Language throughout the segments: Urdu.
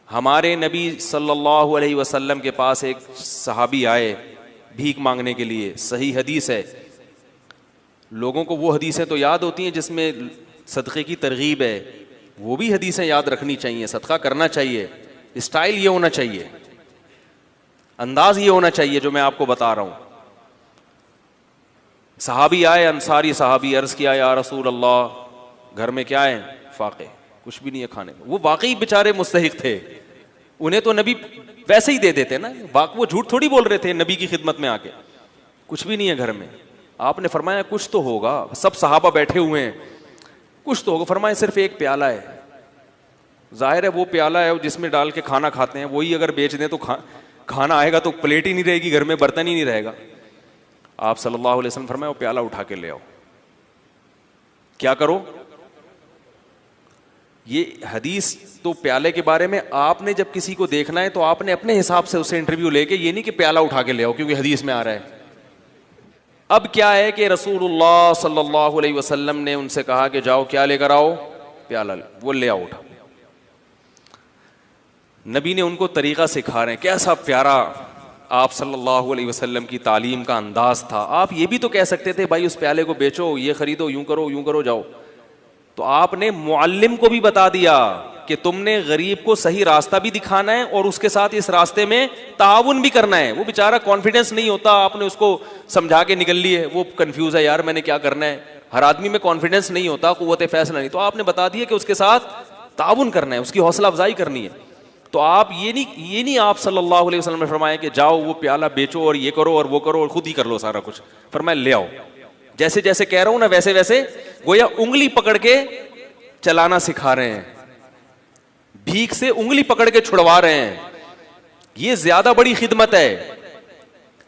ہمارے نبی صلی اللہ علیہ وسلم کے پاس ایک صحابی آئے بھیک مانگنے کے لیے. صحیح حدیث ہے. لوگوں کو وہ حدیثیں تو یاد ہوتی ہیں جس میں صدقے کی ترغیب ہے, وہ بھی حدیثیں یاد رکھنی چاہیے. صدقہ کرنا چاہیے, اسٹائل یہ ہونا چاہیے, انداز یہ ہونا چاہیے جو میں آپ کو بتا رہا ہوں. صحابی آئے, انصاری صحابی, عرض کیا یا رسول اللہ گھر میں کیا ہے؟ فاقے, کچھ بھی نہیں ہے کھانے کو. وہ واقعی بیچارے مستحق تھے, انہیں تو نبی ویسے ہی دے دیتے نا, وہ جھوٹ تھوڑی بول رہے تھے نبی کی خدمت میں آ کے. کچھ بھی نہیں ہے گھر میں. آپ نے فرمایا کچھ تو ہوگا, سب صحابہ بیٹھے ہوئے ہیں, کچھ تو ہوگا. فرمایا صرف ایک پیالہ ہے. ظاہر ہے وہ پیالہ ہے جس میں ڈال کے کھانا کھاتے ہیں, وہی اگر بیچ دیں تو کھانا آئے گا تو پلیٹ ہی نہیں رہے گی گھر میں, برتن ہی نہیں رہے گا. آپ صلی اللہ علیہ وسلم فرمایا وہ پیالہ اٹھا کے لے آؤ. کیا کرو؟ یہ حدیث تو پیالے کے بارے میں, آپ نے جب کسی کو دیکھنا ہے تو آپ نے اپنے حساب سے اسے انٹرویو لے کے, یہ نہیں کہ پیالہ اٹھا کے لے آؤ کیونکہ حدیث میں آ رہا ہے. اب کیا ہے کہ رسول اللہ صلی اللہ علیہ وسلم نے ان سے کہا کہ جاؤ کیا لے کر آؤ؟ پیالہ. وہ لے آؤ. اٹھا. نبی نے ان کو طریقہ سکھا رہے ہیں. کیسا پیارا آپ صلی اللہ علیہ وسلم کی تعلیم کا انداز تھا. آپ یہ بھی تو کہہ سکتے تھے بھائی اس پیالے کو بیچو, یہ خریدو, یوں کرو جاؤ. تو آپ نے معلم کو بھی بتا دیا کہ تم نے غریب کو صحیح راستہ بھی دکھانا ہے اور اس کے ساتھ اس راستے میں تعاون بھی کرنا ہے. وہ بیچارہ کانفیڈنس نہیں ہوتا, آپ نے اس کو سمجھا کے نکل لیے, وہ کنفیوز ہے یار میں نے کیا کرنا ہے. ہر آدمی میں کانفیڈنس نہیں ہوتا, قوت فیصلہ نہیں, تو آپ نے بتا دیا کہ اس کے ساتھ تعاون کرنا ہے, اس کی حوصلہ افزائی کرنی ہے. تو آپ یہ نہیں آپ صلی اللہ علیہ وسلم نے فرمایا کہ جاؤ وہ پیالہ بیچو اور یہ کرو اور وہ کرو اور خود ہی کر لو سارا کچھ. فرمایا لے آؤ. جیسے جیسے کہہ رہا ہوں نا ویسے ویسے گویا انگلی پکڑ کے چلانا سکھا رہے ہیں, بھیک سے انگلی پکڑ کے چھڑوا رہے ہیں. یہ زیادہ بڑی خدمت ہے.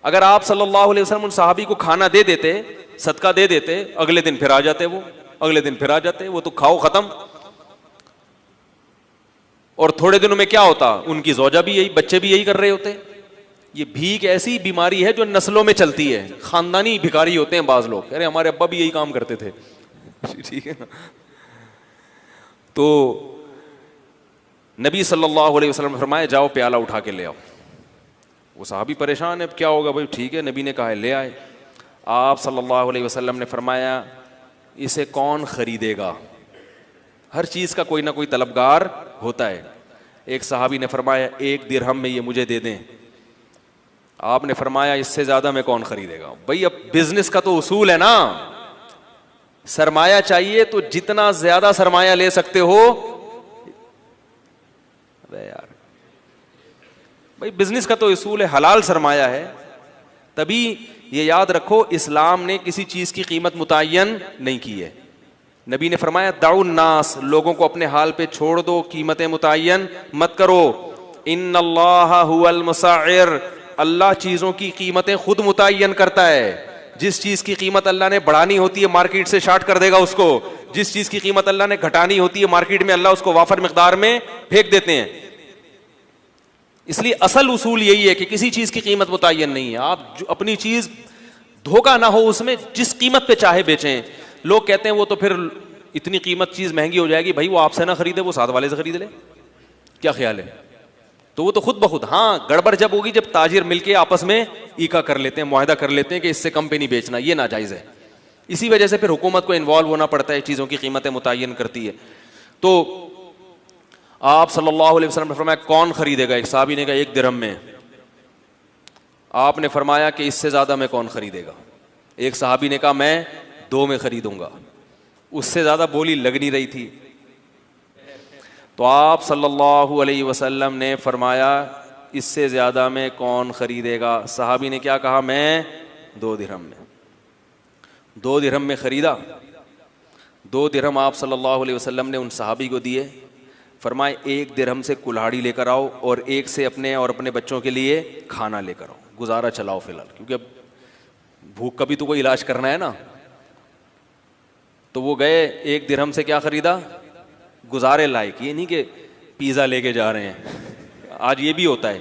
اگر آپ صلی اللہ علیہ وسلم ان صحابی کو کھانا دے دیتے, صدقہ دے دیتے, اگلے دن پھر آ جاتے, وہ تو کھاؤ ختم. اور تھوڑے دنوں میں کیا ہوتا, ان کی زوجہ بھی یہی, بچے بھی یہی کر رہے ہوتے. یہ بھیک ایسی بیماری ہے جو نسلوں میں چلتی ہے. خاندانی بھکاری ہوتے ہیں بعض لوگ, ارے ہمارے ابا بھی یہی کام کرتے تھے. ٹھیک ہے نا. تو نبی صلی اللہ علیہ وسلم نے فرمایا جاؤ پیالہ اٹھا کے لے آؤ. وہ صحابی پریشان ہے, کیا ہوگا بھائی, ٹھیک ہے نبی نے کہا ہے لے آئے. آپ صلی اللہ علیہ وسلم نے فرمایا اسے کون خریدے گا؟ ہر چیز کا کوئی نہ کوئی طلبگار ہوتا ہے. ایک صحابی نے فرمایا 1 درہم میں یہ مجھے دے دیں. آپ نے فرمایا اس سے زیادہ میں کون خریدے گا؟ بھائی اب بزنس کا تو اصول ہے نا, سرمایہ چاہیے تو جتنا زیادہ سرمایہ لے سکتے ہو. یار بھائی بزنس کا تو اصول ہے, حلال سرمایہ ہے. تبھی یہ یاد رکھو اسلام نے کسی چیز کی قیمت متعین نہیں کی ہے. نبی نے فرمایا دعوا الناس, لوگوں کو اپنے حال پہ چھوڑ دو, قیمتیں متعین مت کرو. ان اللہ هو المسعر, اللہ چیزوں کی قیمتیں خود متعین کرتا ہے. جس چیز کی قیمت اللہ نے بڑھانی ہوتی ہے مارکیٹ سے شارٹ کر دے گا اس کو, جس چیز کی قیمت اللہ نے گھٹانی ہوتی ہے مارکیٹ میں اللہ اس کو وافر مقدار میں پھینک دیتے ہیں. اس لیے اصل اصول یہی ہے کہ کسی چیز کی قیمت متعین نہیں ہے. آپ اپنی چیز دھوکہ نہ ہو اس میں, جس قیمت پہ چاہے بیچیں. لوگ کہتے ہیں وہ تو پھر اتنی قیمت چیز مہنگی ہو جائے گی. بھائی وہ آپ سے نہ خریدے, وہ ساتھ والے سے خرید لے, کیا خیال ہے؟ تو وہ تو خود بخود, ہاں گڑبڑ جب ہوگی جب تاجر مل کے آپس میں ایکا کر لیتے ہیں, معاہدہ کر لیتے ہیں کہ اس سے کم پہ نہیں بیچنا, یہ ناجائز ہے. اسی وجہ سے پھر حکومت کو انوالو ہونا پڑتا ہے, چیزوں کی قیمتیں متعین کرتی ہے. تو آپ صلی اللہ علیہ وسلم نے فرمایا کون خریدے گا؟ ایک صحابی نے کہا 1 درہم میں. آپ نے فرمایا کہ اس سے زیادہ میں کون خریدے گا؟ ایک صحابی نے کہا میں 2 میں خریدوں گا. اس سے زیادہ بولی لگ نہیں رہی تھی. تو آپ صلی اللہ علیہ وسلم نے فرمایا اس سے زیادہ میں کون خریدے گا؟ صحابی نے کیا کہا؟ میں 2 درہم میں. 2 درہم میں خریدا. 2 درہم آپ صلی اللہ علیہ وسلم نے ان صحابی کو دیے. فرمائے 1 درہم سے کلہاڑی لے کر آؤ اور 1 سے اپنے اور اپنے بچوں کے لیے کھانا لے کر آؤ, گزارا چلاؤ فی الحال, کیونکہ اب بھوک کا بھی تو کوئی علاج کرنا ہے نا. تو وہ گئے 1 درہم سے کیا خریدا؟ گزارے لائق. یہ نہیں کہ پیزا لے کے جا رہے ہیں, آج یہ بھی ہوتا ہے.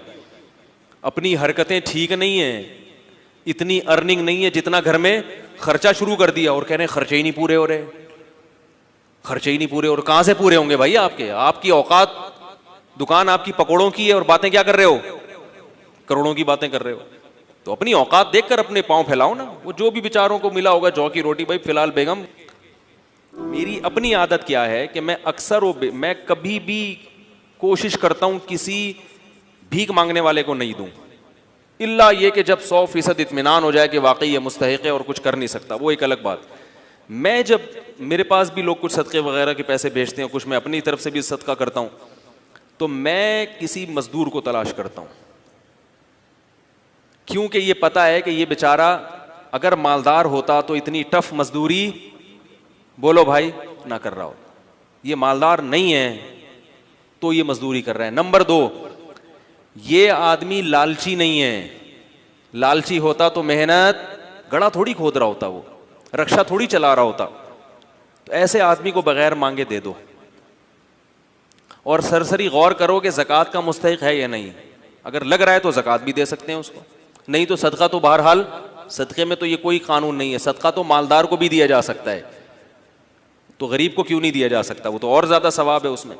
اپنی حرکتیں ٹھیک نہیں ہیں, اتنی ارننگ نہیں ہے جتنا گھر میں خرچہ شروع کر دیا, اور کہہ رہے ہیں خرچے ہی نہیں پورے ہو رہے, خرچے ہی نہیں پورے. اور کہاں سے پورے ہوں گے بھائی آپ کے؟ آپ کی اوقات, دکان آپ کی پکوڑوں کی ہے اور باتیں کیا کر رہے ہو؟ کروڑوں کی باتیں کر رہے ہو. تو اپنی اوقات دیکھ کر اپنے پاؤں پھیلاؤ نا. وہ جو بھی بیچاروں کو ملا ہوگا جو کی روٹی, بھائی فی الحال بیگم میری اپنی عادت کیا ہے کہ میں اکثر میں کبھی بھی کوشش کرتا ہوں کسی بھیک مانگنے والے کو نہیں دوں, الا یہ کہ جب 100% اطمینان ہو جائے کہ واقعی یہ مستحق ہے اور کچھ کر نہیں سکتا, وہ ایک الگ بات. میں جب میرے پاس بھی لوگ کچھ صدقے وغیرہ کے پیسے بھیجتے ہیں, کچھ میں اپنی طرف سے بھی صدقہ کرتا ہوں, تو میں کسی مزدور کو تلاش کرتا ہوں, کیونکہ یہ پتا ہے کہ یہ بیچارہ اگر مالدار ہوتا تو اتنی ٹف مزدوری, بولو بھائی, نہ کر رہا ہو. یہ مالدار نہیں ہے تو یہ مزدوری کر رہا ہے. نمبر 2, یہ آدمی لالچی نہیں ہے. لالچی ہوتا تو محنت گڑھا تھوڑی کھود رہا ہوتا, وہ رکشا تھوڑی چلا رہا ہوتا. تو ایسے آدمی کو بغیر مانگے دے دو, اور سرسری غور کرو کہ زکوٰۃ کا مستحق ہے یا نہیں. اگر لگ رہا ہے تو زکوٰۃ بھی دے سکتے ہیں اس کو, نہیں تو صدقہ تو بہرحال, صدقے میں تو یہ کوئی قانون نہیں ہے, صدقہ تو مالدار کو بھی دیا جا سکتا ہے, تو غریب کو کیوں نہیں دیا جا سکتا؟ وہ تو اور زیادہ ثواب ہے اس میں.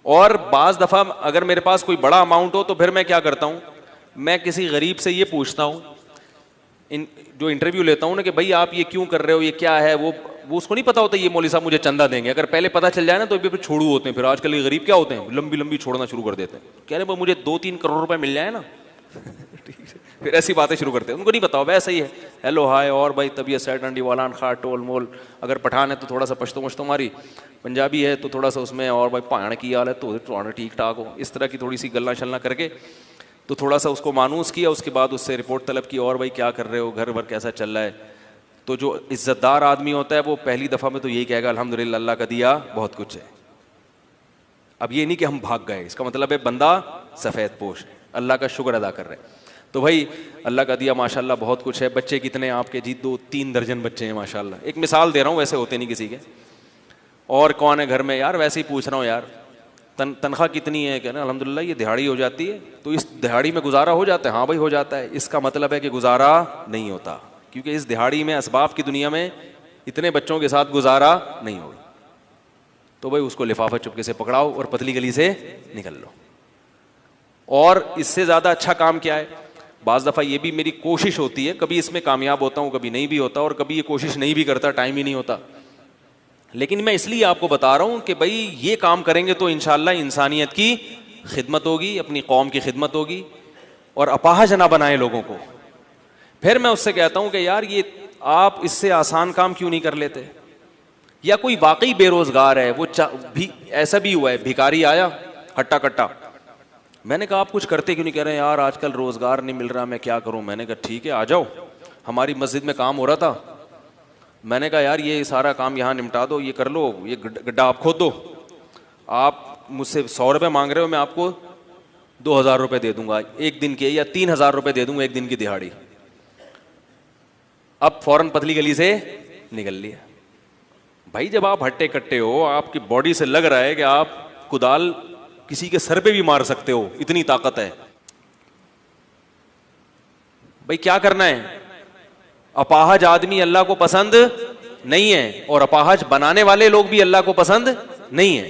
اور بعض دفعہ اگر میرے پاس کوئی بڑا اماؤنٹ ہو تو پھر میں کیا کرتا ہوں, میں کسی غریب سے یہ پوچھتا ہوں, جو انٹرویو لیتا ہوں نا, کہ بھائی آپ یہ کیوں کر رہے ہو, یہ کیا ہے. وہ اس کو نہیں پتا ہوتا یہ مولوی صاحب مجھے چندہ دیں گے. اگر پہلے پتا چل جائے نا تو پھر چھوڑو ہوتے ہیں. پھر آج کل یہ غریب کیا ہوتے ہیں, لمبی لمبی چھوڑنا شروع کر دیتے ہیں, کہہ رہے ہیں مجھے 2-3 کروڑ روپے مل جائے نا, پھر ایسی باتیں شروع کرتے ہیں. ان کو نہیں پتا, ویسا ہی ہے, ہیلو ہائے, اور بھائی طبیعت سیٹ انڈی والان خا ٹول مول. اگر پٹھان ہے تو تھوڑا سا پشتو مشتو ماری, پنجابی ہے تو تھوڑا سا اس میں, اور بھائی پہاڑ کی حال ہے تو ٹھیک ٹھاک ہو, اس طرح کی تھوڑی سی گلا شلنا کر کے تو تھوڑا سا اس کو مانوس کیا. اس کے بعد اس سے رپورٹ طلب کی, اور بھائی کیا کر رہے ہو, گھر بھر کیسا چل رہا ہے. تو جو عزت دار آدمی ہوتا ہے وہ پہلی دفعہ میں تو یہی کہے گا الحمدللہ اللہ کا دیا بہت کچھ ہے. اب یہ نہیں کہ ہم بھاگ گئے, اس کا مطلب ہے بندہ سفید پوش ہے, اللہ کا شکر ادا کر رہے ہیں. تو بھائی اللہ کا دیا ماشاءاللہ بہت کچھ ہے. بچے کتنے آپ کے؟ جی 2-3 درجن بچے ہیں ماشاءاللہ. ایک مثال دے رہا ہوں, ویسے ہوتے نہیں کسی کے. اور کون ہے گھر میں؟ یار ویسے ہی پوچھ رہا ہوں یار, تنخواہ کتنی ہے؟ کہنا الحمدللہ یہ دہاڑی ہو جاتی ہے. تو اس دہاڑی میں گزارا ہو جاتا ہے؟ ہاں بھائی ہو جاتا ہے. اس کا مطلب ہے کہ گزارا نہیں ہوتا, کیونکہ اس دہاڑی میں اسباب کی دنیا میں اتنے بچوں کے ساتھ گزارا نہیں ہوگا. تو بھائی اس کو لفافہ چپکے سے پکڑاؤ اور پتلی گلی سے نکل لو. اور اس سے زیادہ اچھا کام کیا ہے؟ بعض دفعہ یہ بھی میری کوشش ہوتی ہے, کبھی اس میں کامیاب ہوتا ہوں کبھی نہیں بھی ہوتا, اور کبھی یہ کوشش نہیں بھی کرتا, ٹائم ہی نہیں ہوتا. لیکن میں اس لیے آپ کو بتا رہا ہوں کہ بھائی یہ کام کریں گے تو انشاءاللہ انسانیت کی خدمت ہوگی, اپنی قوم کی خدمت ہوگی, اور اپاہج نہ بنائیں لوگوں کو. پھر میں اس سے کہتا ہوں کہ یار یہ آپ اس سے آسان کام کیوں نہیں کر لیتے؟ یا کوئی واقعی بے روزگار ہے, وہ ایسا بھی ہوا ہے, بھکاری آیا ہٹا کٹا, میں نے کہا آپ کچھ کرتے کیوں نہیں؟ کہہ رہے ہیں یار آج کل روزگار نہیں مل رہا, میں کیا کروں. میں نے کہا ٹھیک ہے آ جاؤ, ہماری مسجد میں کام ہو رہا تھا. میں نے کہا یار یہ سارا کام یہاں نمٹا دو, یہ کر لو, یہ گڈھا آپ کھود دو. آپ مجھ سے 100 روپے مانگ رہے ہو, میں آپ کو 2000 روپے دے دوں گا ایک دن کے, یا 3000 روپے دے دوں گا ایک دن کی دہاڑی. اب فوراً پتلی گلی سے نکل لیا. بھائی جب آپ ہٹے کٹے ہو, آپ کی باڈی سے لگ رہا ہے کہ آپ کدال کسی کے سر پہ بھی مار سکتے ہو, اتنی طاقت ہے, بھائی کیا کرنا ہے؟ اپاہج آدمی اللہ کو پسند نہیں ہے, اور اپاہج بنانے والے لوگ بھی اللہ کو پسند نہیں ہے.